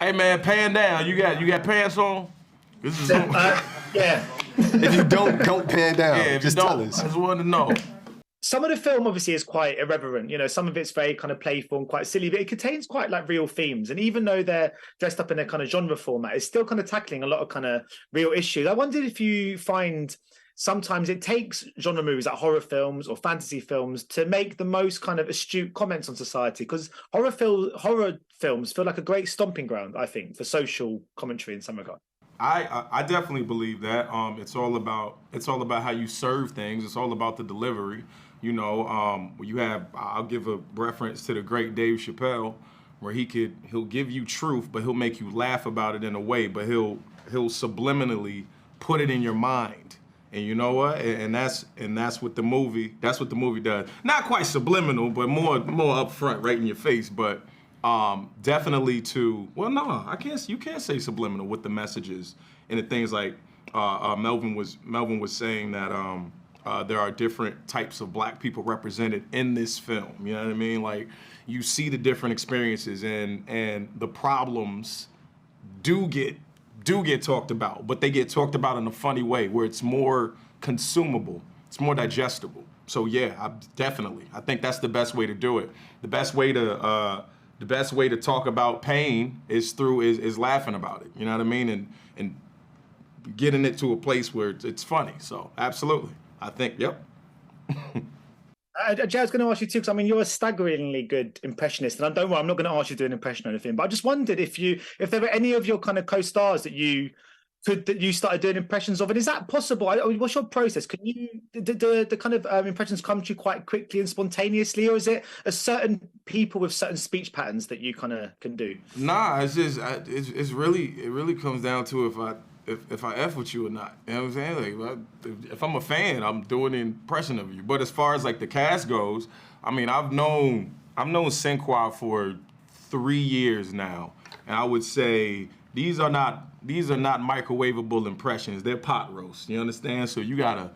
Hey man, pan down. You got pants on? This is yeah. If you don't pan down, yeah, just tell us. I just wanted to know. Some of the film obviously is quite irreverent, you know, some of it's very kind of playful and quite silly, but it contains quite like real themes. And even though they're dressed up in a kind of genre format, it's still kind of tackling a lot of kind of real issues. I wondered if you find sometimes it takes genre movies like horror films or fantasy films to make the most kind of astute comments on society, because horror films feel like a great stomping ground, I think, for social commentary in some regard. I definitely believe that. It's all about how you serve things. It's all about the delivery. You know, I'll give a reference to the great Dave Chappelle, where he'll give you truth, but he'll make you laugh about it in a way, but he'll subliminally put it in your mind. And you know what? And that's what the movie does. Not quite subliminal, but more upfront, right in your face. But definitely you can't say subliminal with the messages and the things like Melvin was saying that there are different types of black people represented in this film. You know what I mean? Like, you see the different experiences and the problems do get talked about, but they get talked about in a funny way where it's more consumable, it's more digestible. So yeah, I think that's the best way to do it. The best way to talk about pain is laughing about it. You know what I mean? And getting it to a place where it's funny. So absolutely. I think, yep. Jay, I was going to ask you too, because I mean, you're a staggeringly good impressionist, and don't worry, I'm not going to ask you to do an impression or anything, but I just wondered if there were any of your kind of co-stars that you started doing impressions of, and is that possible? What's your process? Can you the kind of impressions come to you quite quickly and spontaneously, or is it a certain people with certain speech patterns that you kind of can do? Nah, it's just it really comes down to if I F with you or not. You know what I'm saying? Like, if I'm a fan, I'm doing an impression of you. But as far as like the cast goes, I mean, I've known Sinqua for 3 years now, and I would say these are not microwavable impressions. They're pot roast. You understand? So you gotta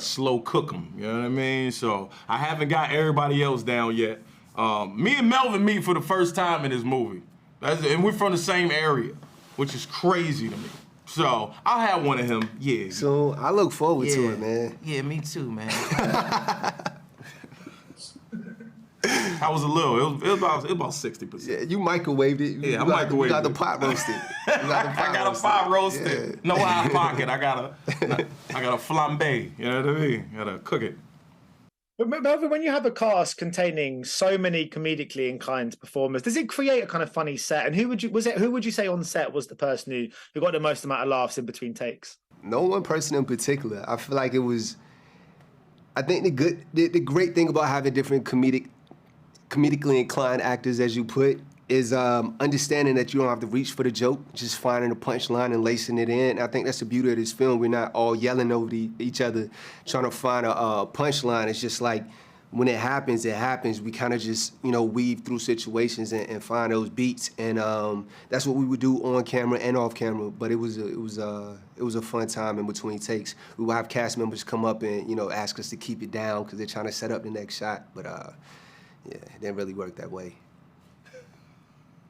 slow cook them. You know what I mean? So I haven't got everybody else down yet. Me and Melvin meet for the first time in this movie, and we're from the same area, which is crazy to me. So I'll have one of him, yeah. So I look forward to it, man. Yeah, me too, man. I was a little. It was about 60%. Yeah, you microwaved it. Yeah, I microwaved it. You got the pot roasted. I got a pot roasted. Yeah. No hot pocket. I got a flambe. You know what I mean? Gotta cook it. But Melvin, when you have a cast containing so many comedically inclined performers, does it create a kind of funny set? And who would you say on set was the person who got the most amount of laughs in between takes? No one person in particular. I feel like it was. I think the great thing about having different comedically inclined actors, as you put, is understanding that you don't have to reach for the joke, just finding a punchline and lacing it in. I think that's the beauty of this film. We're not all yelling over each other, trying to find a punchline. It's just like, when it happens, we kind of just, weave through situations and find those beats. And that's what we would do on camera and off camera. But it was a fun time in between takes. We would have cast members come up and, ask us to keep it down because they're trying to set up the next shot. But yeah, it didn't really work that way.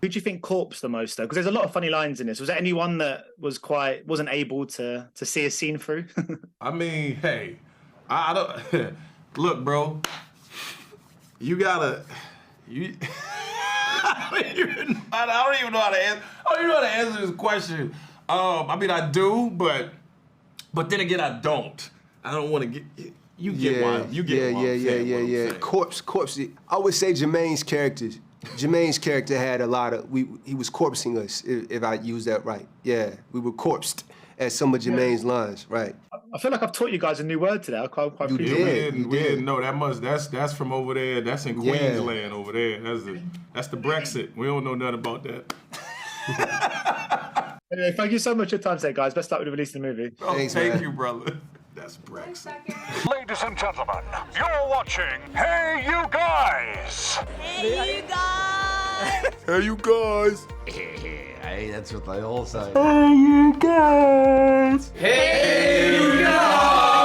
Who do you think corpsed the most, though? Because there's a lot of funny lines in this. Was there anyone that wasn't able to see a scene through? I mean, hey, I don't look, bro. I don't even know how to answer. I don't even know how to answer this question. I mean, I do, but then again, I don't. I don't want to get. You get one. You get one. Yeah. Corpse. I would say Jermaine's character had a lot of. He was corpsing us, if I use that right. Yeah, we were corpsed at some of Jermaine's lines, right? I feel like I've taught you guys a new word today. I quite you appreciate did. We didn't know that much. That's from over there. That's in Queensland over there. That's the Brexit. We don't know nothing about that. Anyway, thank you so much for your time today, guys. Best luck with releasing the movie. Oh, Thanks, thank man. you, brother. That's Brexit. Ladies and gentlemen, you're watching Hey You Guys! Hey, you guys! Hey, you guys. Hey, that's what they all say. Hey, you guys. Hey, you guys!